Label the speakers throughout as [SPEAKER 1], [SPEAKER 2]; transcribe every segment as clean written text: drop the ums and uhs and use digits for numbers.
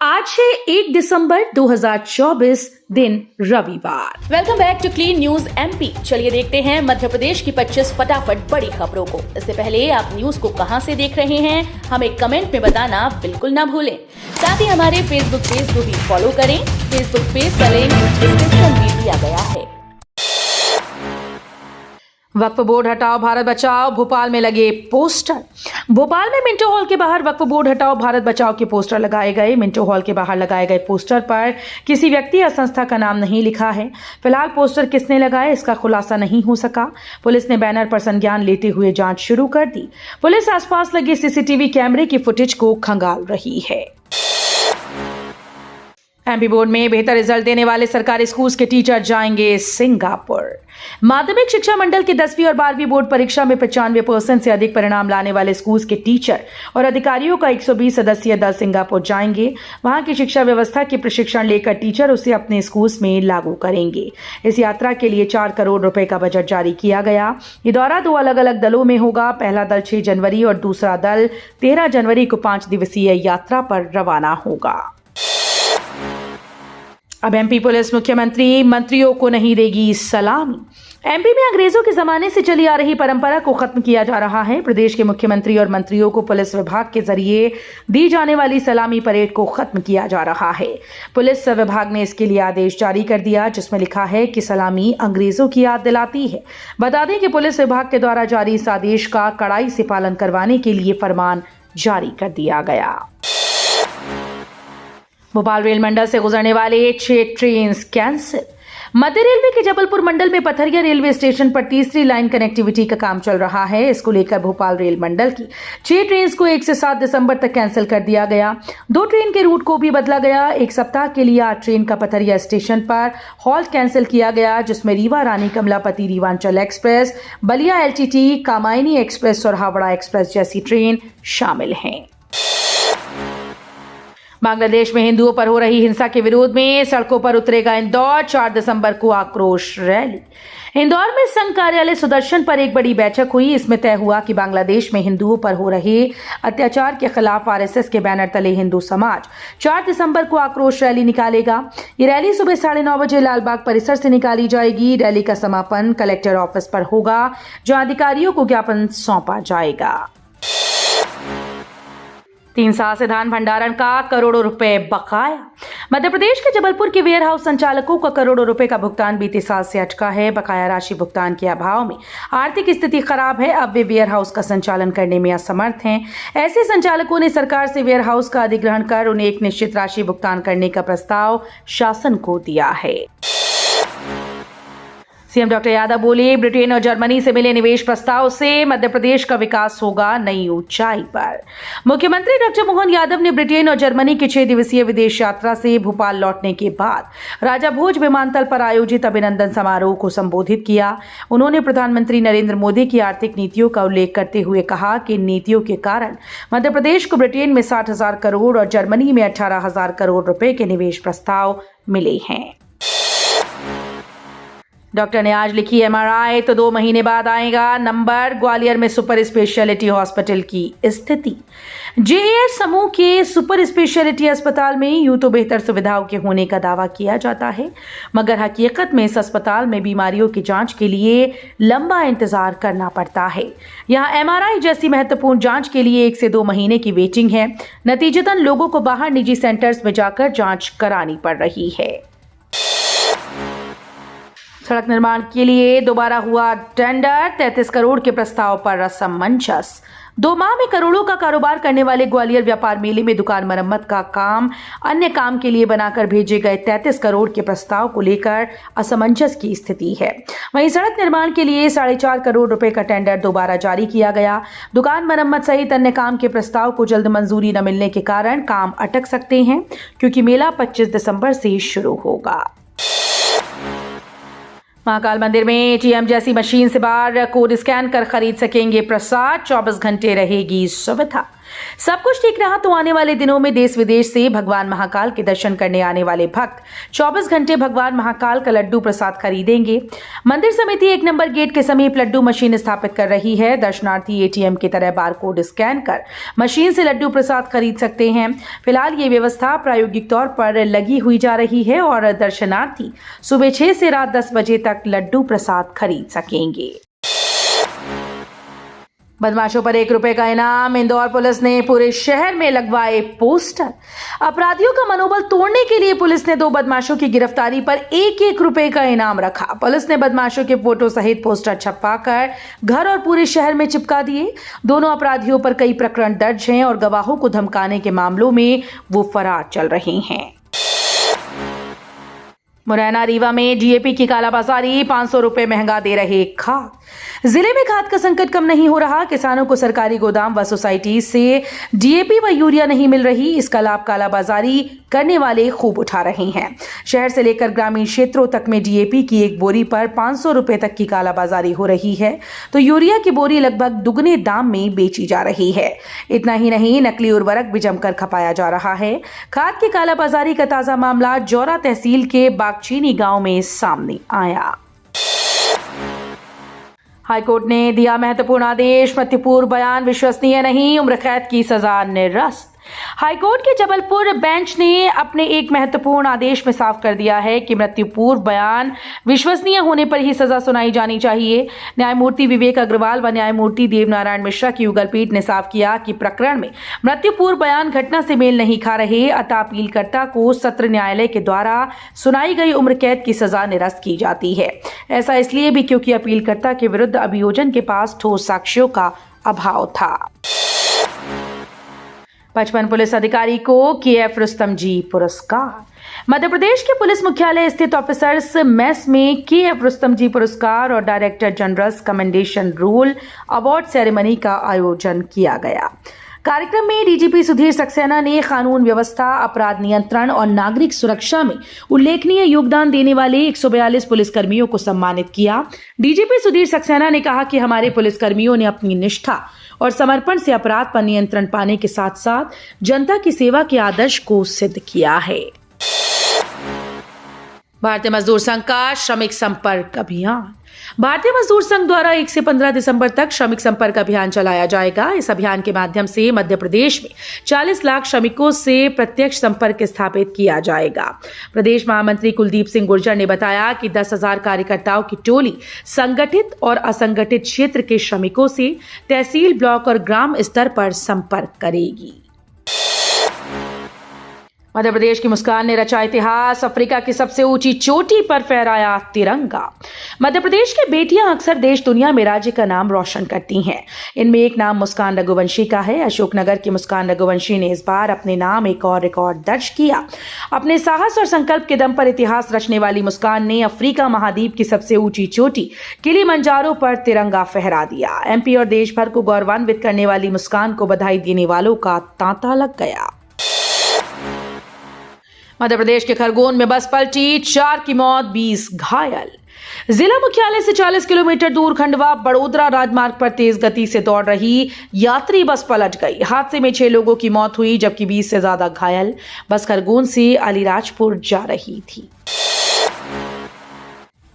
[SPEAKER 1] आज है 1 दिसंबर 2024 दिन रविवार।
[SPEAKER 2] Welcome back to clean news MP. चलिए देखते हैं मध्य प्रदेश की 25 फटाफट बड़ी खबरों को। इससे पहले आप न्यूज को कहां से देख रहे हैं हमें कमेंट में बताना बिल्कुल ना भूलें। साथ ही हमारे फेसबुक पेज को भी फॉलो करें। फेसबुक पेज का लिंक डिस्क्रिप्शन में दिया गया है।
[SPEAKER 1] वक्फ बोर्ड हटाओ भारत बचाओ, भोपाल में लगे पोस्टर। भोपाल में मिंटो हॉल के बाहर वक्फ बोर्ड हटाओ भारत बचाओ के पोस्टर लगाए गए। मिंटो हॉल के बाहर लगाए गए पोस्टर पर किसी व्यक्ति या संस्था का नाम नहीं लिखा है। फिलहाल पोस्टर किसने लगाए इसका खुलासा नहीं हो सका। पुलिस ने बैनर पर संज्ञान लेते हुए जांच शुरू कर दी। पुलिस आसपास लगे सीसीटीवी कैमरे की फुटेज को खंगाल रही है। एमपी बोर्ड में बेहतर रिजल्ट देने वाले सरकारी स्कूल्स के टीचर जाएंगे सिंगापुर। माध्यमिक शिक्षा मंडल की 10वीं और 12वीं बोर्ड परीक्षा में 95% से अधिक परिणाम लाने वाले स्कूल्स के टीचर और अधिकारियों का 120 सदस्यीय दल सिंगापुर जाएंगे। वहां की शिक्षा व्यवस्था के प्रशिक्षण लेकर टीचर उसे अपने स्कूल्स में लागू करेंगे। इस यात्रा के लिए 4 करोड़ रुपए का बजट जारी किया गया। ये दौरा 2 अलग अलग दलों में होगा। पहला दल 6 जनवरी और दूसरा दल 13 जनवरी को 5 दिवसीय यात्रा पर रवाना होगा। अब एमपी पुलिस मुख्यमंत्री मंत्रियों को नहीं देगी सलामी। एमपी में अंग्रेजों के जमाने से चली आ रही परंपरा को खत्म किया जा रहा है। प्रदेश के मुख्यमंत्री और मंत्रियों को पुलिस विभाग के जरिए दी जाने वाली सलामी परेड को खत्म किया जा रहा है। पुलिस विभाग ने इसके लिए आदेश जारी कर दिया जिसमें लिखा है कि सलामी अंग्रेजों की याद दिलाती है। बता दें कि पुलिस विभाग के द्वारा जारी इस आदेश का कड़ाई से पालन करवाने के लिए फरमान जारी कर दिया गया। भोपाल रेल मंडल से गुजरने वाले 6 ट्रेन कैंसिल। मध्य रेलवे के जबलपुर मंडल में पथरिया रेलवे स्टेशन पर तीसरी लाइन कनेक्टिविटी का काम चल रहा है। इसको लेकर भोपाल रेल मंडल की 6 ट्रेन को 1 से 7 दिसंबर तक कैंसिल कर दिया गया। 2 ट्रेन के रूट को भी बदला गया। एक सप्ताह के लिए 8 ट्रेन का पथरिया स्टेशन पर हॉल्ट कैंसिल किया गया जिसमें Rewa Rani Kamlapati Rewanchal express, Ballia LTT, Kamayani express और हावड़ा एक्सप्रेस जैसी ट्रेन शामिल हैं। बांग्लादेश में हिंदुओं पर हो रही हिंसा के विरोध में सड़कों पर उतरेगा इंदौर। 4 दिसंबर को आक्रोश रैली। इंदौर में संघ कार्यालय सुदर्शन पर एक बड़ी बैठक हुई। इसमें तय हुआ कि बांग्लादेश में हिंदुओं पर हो रहे अत्याचार के खिलाफ आरएसएस के बैनर तले हिंदू समाज 4 दिसंबर को आक्रोश रैली निकालेगा। ये रैली सुबह 9:30 बजे लालबाग परिसर से निकाली जाएगी। रैली का समापन कलेक्टर ऑफिस पर होगा जहां अधिकारियों को ज्ञापन सौंपा जाएगा। 3 साल से धान भंडारण का करोड़ों रुपए बकाया। मध्य प्रदेश के जबलपुर के वेयर हाउस संचालकों का करोड़ों रुपए का भुगतान बीते साल से अटका है। बकाया राशि भुगतान के अभाव में आर्थिक स्थिति खराब है। अब वे वेयर हाउस का संचालन करने में असमर्थ हैं। ऐसे संचालकों ने सरकार से वेयर हाउस का अधिग्रहण कर उन्हें एक निश्चित राशि भुगतान करने का प्रस्ताव शासन को दिया है। सीएम डॉक्टर यादव बोले, ब्रिटेन और जर्मनी से मिले निवेश प्रस्ताव से मध्य प्रदेश का विकास होगा नई ऊंचाई पर। मुख्यमंत्री डॉक्टर मोहन यादव ने ब्रिटेन और जर्मनी की 6 दिवसीय विदेश यात्रा से भोपाल लौटने के बाद राजा भोज विमानतल पर आयोजित अभिनंदन समारोह को संबोधित किया। उन्होंने प्रधानमंत्री नरेंद्र मोदी की आर्थिक नीतियों का उल्लेख करते हुए कहा कि इन नीतियों के कारण मध्य प्रदेश को ब्रिटेन में 60,000 करोड़ और जर्मनी में 18,000 करोड़ रुपए के निवेश प्रस्ताव मिले हैं। डॉक्टर ने आज लिखी एमआरआई तो 2 महीने बाद आएगा नंबर। ग्वालियर में सुपर स्पेशलिटी हॉस्पिटल की स्थिति। जेएएस समूह के सुपर स्पेशलिटी अस्पताल में यूं तो बेहतर सुविधाओं के होने का दावा किया जाता है मगर हकीकत में इस अस्पताल में बीमारियों की जांच के लिए लंबा इंतजार करना पड़ता है। यहाँ एमआरआई जैसी महत्वपूर्ण जांच के लिए 1 से 2 महीने की वेटिंग है। नतीजतन लोगों को बाहर निजी सेंटर्स में जाकर जांच करानी पड़ रही है। सड़क निर्माण के लिए दोबारा हुआ टेंडर। 33 करोड़ के प्रस्ताव पर असमंजस। 2 माह में करोड़ों का कारोबार करने वाले ग्वालियर व्यापार मेले में दुकान मरम्मत का काम अन्य काम के लिए बनाकर भेजे गए 33 करोड़ के प्रस्ताव को लेकर असमंजस की स्थिति है। वहीं सड़क निर्माण के लिए 4.5 करोड़ रुपए का टेंडर दोबारा जारी किया गया। दुकान मरम्मत सहित अन्य काम के प्रस्ताव को जल्द मंजूरी न मिलने के कारण काम अटक सकते हैं क्योंकि मेला 25 दिसंबर से शुरू होगा। महाकाल मंदिर में एटीएम जैसी मशीन से बार कोड स्कैन कर खरीद सकेंगे प्रसाद। 24 घंटे रहेगी सुविधा। सब कुछ ठीक रहा तो आने वाले दिनों में देश विदेश से भगवान महाकाल के दर्शन करने आने वाले भक्त 24 घंटे भगवान महाकाल का लड्डू प्रसाद खरीदेंगे। मंदिर समिति 1 नंबर गेट के समीप लड्डू मशीन स्थापित कर रही है। दर्शनार्थी एटीएम की तरह बारकोड स्कैन कर मशीन से लड्डू प्रसाद खरीद सकते हैं। फिलहाल ये व्यवस्था प्रायोगिक तौर पर लगी हुई जा रही है और दर्शनार्थी सुबह 6 से रात 10 बजे तक लड्डू प्रसाद खरीद सकेंगे। बदमाशों पर 1 रुपए का इनाम। इंदौर पुलिस ने पूरे शहर में लगवाए पोस्टर। अपराधियों का मनोबल तोड़ने के लिए पुलिस ने 2 बदमाशों की गिरफ्तारी पर 1-1 रुपए का इनाम रखा। पुलिस ने बदमाशों के फोटो सहित पोस्टर छपवाकर घर और पूरे शहर में चिपका दिए। दोनों अपराधियों पर कई प्रकरण दर्ज हैं और गवाहों को धमकाने के मामलों में वो फरार चल रहे हैं। मुरैना रीवा में डीएपी की कालाबाजारी, 500 रुपए महंगा दे रहे खाद। जिले में खाद का संकट कम नहीं हो रहा। किसानों को सरकारी गोदाम व सोसाइटी से डीएपी व यूरिया नहीं मिल रही। इसका लाभ कालाबाजारी करने वाले खूब उठा रहे हैं। शहर से लेकर ग्रामीण क्षेत्रों तक में डीएपी की एक बोरी पर 500 रुपए तक की कालाबाजारी हो रही है, तो यूरिया की बोरी लगभग दुगने दाम में बेची जा रही है। इतना ही नहीं, नकली उर्वरक भी जमकर खपाया जा रहा है। खाद की कालाबाजारी का ताजा मामला जौरा तहसील के बागचीनी गांव में सामने आया। हाईकोर्ट ने दिया महत्वपूर्ण आदेश। मृत्युपूर्व बयान विश्वसनीय नहीं, उम्र कैद की सजा निरस्त। हाईकोर्ट के जबलपुर बेंच ने अपने एक महत्वपूर्ण आदेश में साफ कर दिया है कि मृत्युपूर्व बयान विश्वसनीय होने पर ही सजा सुनाई जानी चाहिए। न्यायमूर्ति विवेक अग्रवाल व न्यायमूर्ति देवनारायण मिश्रा की युगलपीठ ने साफ किया कि प्रकरण में मृत्युपूर्व बयान घटना से मेल नहीं खा रहे, अतः अपीलकर्ता को सत्र न्यायालय के द्वारा सुनाई गई उम्र कैद की सजा निरस्त की जाती है। ऐसा इसलिए भी क्योंकि अपीलकर्ता के विरुद्ध अभियोजन के पास ठोस साक्ष्यों का अभाव था। 55 पुलिस अधिकारी को केएफ रुस्तम जी पुरस्कार। मध्य प्रदेश के पुलिस मुख्यालय स्थित ऑफिसर्स मेस में केएफ रुस्तम जी पुरस्कार और director general commendation roll award ceremony का आयोजन किया गया। कार्यक्रम में डीजीपी सुधीर सक्सेना ने कानून व्यवस्था, अपराध नियंत्रण और नागरिक सुरक्षा में उल्लेखनीय योगदान देने वाले 142 पुलिसकर्मियों को सम्मानित किया। डीजीपी सुधीर सक्सेना ने कहा कि हमारे पुलिसकर्मियों ने अपनी निष्ठा और समर्पण से अपराध पर नियंत्रण पाने के साथ साथ जनता की सेवा के आदर्श को सिद्ध किया है। भारतीय मजदूर संघ का श्रमिक संपर्क अभियान। भारतीय मजदूर संघ द्वारा 1 से 15 दिसंबर तक श्रमिक संपर्क अभियान चलाया जाएगा। इस अभियान के माध्यम से मध्य प्रदेश में 40 लाख श्रमिकों से प्रत्यक्ष संपर्क स्थापित किया जाएगा। प्रदेश महामंत्री कुलदीप सिंह गुर्जर ने बताया कि 10,000 कार्यकर्ताओं की टोली संगठित और असंगठित क्षेत्र के श्रमिकों से तहसील, ब्लॉक और ग्राम स्तर पर संपर्क करेगी। मध्य प्रदेश की मुस्कान ने रचा इतिहास। अफ्रीका की सबसे ऊंची चोटी पर फहराया तिरंगा। मध्य प्रदेश की बेटियां अक्सर देश दुनिया में राज्य का नाम रोशन करती हैं। इनमें एक नाम मुस्कान रघुवंशी का है। अशोकनगर की मुस्कान रघुवंशी ने इस बार अपने नाम एक और रिकॉर्ड दर्ज किया। अपने साहस और संकल्प के दम पर इतिहास रचने वाली मुस्कान ने अफ्रीका महाद्वीप की सबसे ऊंची चोटी किलिमंजारो पर तिरंगा फहरा दिया। एमपी और देश भर को गौरवान्वित करने वाली मुस्कान को बधाई देने वालों का तांता लग गया। मध्य प्रदेश के खरगोन में बस पलटी, 4 की मौत, 20 घायल। जिला मुख्यालय से 40 किलोमीटर दूर खंडवा बड़ोदरा राजमार्ग पर तेज गति से दौड़ रही यात्री बस पलट गई। हादसे में 6 लोगों की मौत हुई जबकि 20 से ज्यादा घायल। बस खरगोन से अलीराजपुर जा रही थी।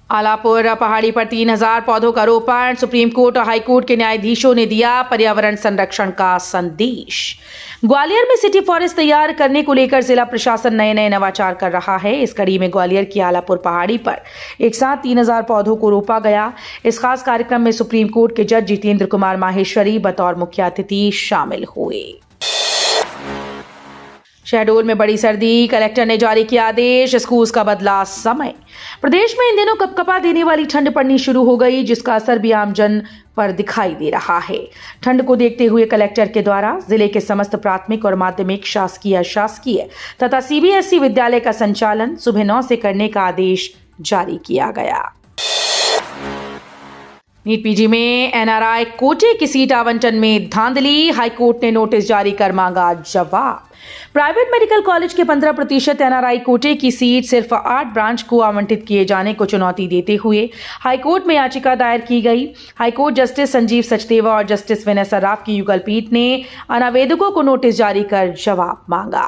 [SPEAKER 1] आलापुर पहाड़ी पर 3000 पौधों का रोपण। सुप्रीम कोर्ट और हाई कोर्ट के न्यायाधीशों ने दिया पर्यावरण संरक्षण का संदेश। ग्वालियर में सिटी फॉरेस्ट तैयार करने को लेकर जिला प्रशासन नए नवाचार कर रहा है। इस कड़ी में ग्वालियर की आलापुर पहाड़ी पर एक साथ 3000 पौधों को रोपा गया। इस खास कार्यक्रम में सुप्रीम कोर्ट के जज जितेंद्र कुमार माहेश्वरी बतौर मुख्य अतिथि शामिल हुए। शहडोल में बड़ी सर्दी, कलेक्टर ने जारी किया आदेश। स्कूल का बदला समय। प्रदेश में इन दिनों कपकपा देने वाली ठंड पड़नी शुरू हो गई, जिसका असर भी आमजन पर दिखाई दे रहा है। ठंड को देखते हुए कलेक्टर के द्वारा जिले के समस्त प्राथमिक और माध्यमिक शासकीय, अशासकीय तथा सीबीएसई विद्यालय का संचालन सुबह 9 से करने का आदेश जारी किया गया। नीट पीजी में एनआरआई कोटे की सीट आवंटन में धांधली, हाईकोर्ट ने नोटिस जारी कर मांगा जवाब। प्राइवेट मेडिकल कॉलेज के 15% एनआरआई कोटे की सीट सिर्फ 8 ब्रांच को आवंटित किए जाने को चुनौती देते हुए हाईकोर्ट में याचिका दायर की गई। हाईकोर्ट जस्टिस संजीव सचदेवा और जस्टिस विनय सराफ की युगल पीठ ने अनावेदकों को नोटिस जारी कर जवाब मांगा।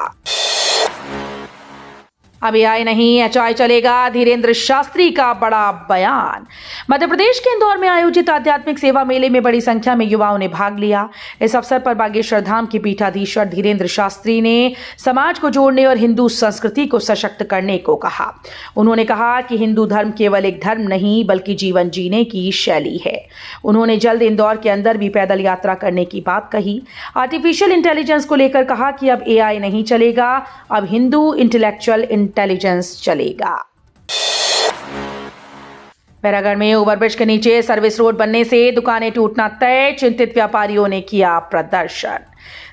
[SPEAKER 1] अब एआई नहीं एचआई चलेगा, धीरेन्द्र शास्त्री का बड़ा बयान। मध्य प्रदेश के इंदौर में आयोजित आध्यात्मिक सेवा मेले में बड़ी संख्या में युवाओं ने भाग लिया। इस अवसर पर बागेश्वर धाम के पीठाधीश्वर धीरेन्द्र शास्त्री ने समाज को जोड़ने और हिंदू संस्कृति को सशक्त करने को कहा। उन्होंने कहा कि हिंदू धर्म केवल एक धर्म नहीं बल्कि जीवन जीने की शैली है। उन्होंने जल्द इंदौर के अंदर भी पैदल यात्रा करने की बात कही। आर्टिफिशियल इंटेलिजेंस को लेकर कहा कि अब एआई नहीं चलेगा, अब हिंदू इंटेलेक्चुअल इंटेलिजेंस चलेगा। बैरागढ़ में ओवरब्रिज के नीचे सर्विस रोड बनने से दुकानें टूटना तय, चिंतित व्यापारियों ने किया प्रदर्शन।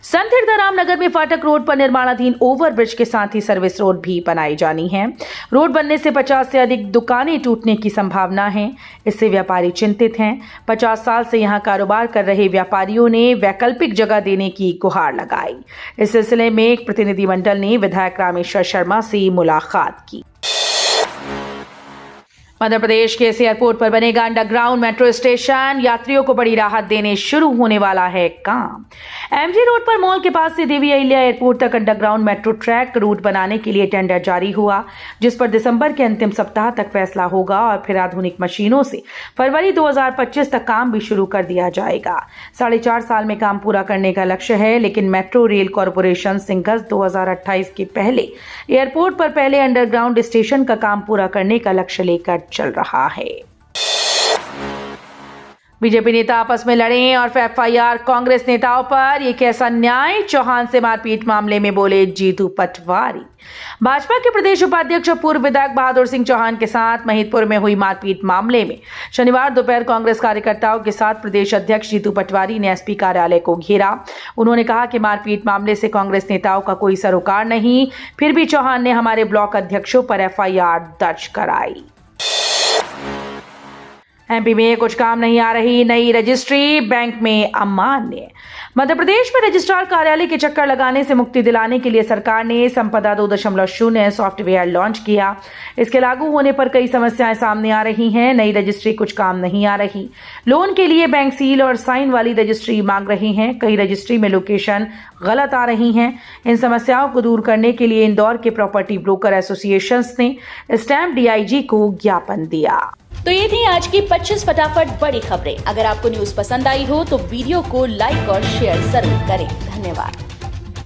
[SPEAKER 1] संत हिरदाराम नगर में फाटक रोड पर निर्माणाधीन ओवरब्रिज के साथ ही सर्विस रोड भी बनाई जानी है। रोड बनने से 50 से अधिक दुकानें टूटने की संभावना है। इससे व्यापारी चिंतित हैं। 50 साल से यहां कारोबार कर रहे व्यापारियों ने वैकल्पिक जगह देने की गुहार लगाई। इस सिलसिले में एक प्रतिनिधिमंडल ने विधायक रामेश्वर शर्मा से मुलाकात की। मध्य प्रदेश के इस एयरपोर्ट पर बनेगा अंडरग्राउंड मेट्रो स्टेशन, यात्रियों को बड़ी राहत देने शुरू होने वाला है काम। एमजी रोड पर मॉल के पास से देवी अहिल्या एयरपोर्ट तक अंडरग्राउंड मेट्रो ट्रैक रूट बनाने के लिए टेंडर जारी हुआ, जिस पर दिसंबर के अंतिम सप्ताह तक फैसला होगा और फिर आधुनिक मशीनों से फरवरी 2025 तक काम भी शुरू कर दिया जाएगा। 4.5 साल में काम पूरा करने का लक्ष्य है, लेकिन मेट्रो रेल कॉरपोरेशन अगस्त 2028 के पहले एयरपोर्ट पर पहले अंडरग्राउंड स्टेशन का काम पूरा करने का लक्ष्य लेकर चल रहा है। बीजेपी नेता आपस में लड़े और एफआईआर कांग्रेस नेताओं पर, ये कैसा न्याय। चौहान से मारपीट मामले में बोले जीतू पटवारी। भाजपा के प्रदेश उपाध्यक्ष और पूर्व विधायक बहादुर सिंह चौहान के साथ महिदपुर में हुई मारपीट मामले में शनिवार दोपहर कांग्रेस कार्यकर्ताओं के साथ प्रदेश अध्यक्ष जीतू पटवारी ने एसपी कार्यालय को घेरा। उन्होंने कहा कि मारपीट मामले से कांग्रेस नेताओं का कोई सरोकार नहीं, फिर भी चौहान ने हमारे ब्लॉक अध्यक्षों पर एफआईआर दर्ज कराई। एमपी में कुछ काम नहीं आ रही नई रजिस्ट्री, बैंक में अमान्य। मध्य प्रदेश में रजिस्ट्रार कार्यालय के चक्कर लगाने से मुक्ति दिलाने के लिए सरकार ने संपदा 2.0 सॉफ्टवेयर लॉन्च किया। इसके लागू होने पर कई समस्याएं सामने आ रही हैं। नई रजिस्ट्री कुछ काम नहीं आ रही। लोन के लिए बैंक सील और साइन वाली रजिस्ट्री मांग रही हैं। कई रजिस्ट्री में लोकेशन गलत आ रही हैं। इन समस्याओं को दूर करने के लिए इंदौर के प्रॉपर्टी ब्रोकर एसोसिएशन ने स्टैम्प डीआईजी को ज्ञापन दिया।
[SPEAKER 2] तो ये थी आज की 25 फटाफट बड़ी खबरें। अगर आपको न्यूज पसंद आई हो तो वीडियो को लाइक और शेयर जरूर करें। धन्यवाद।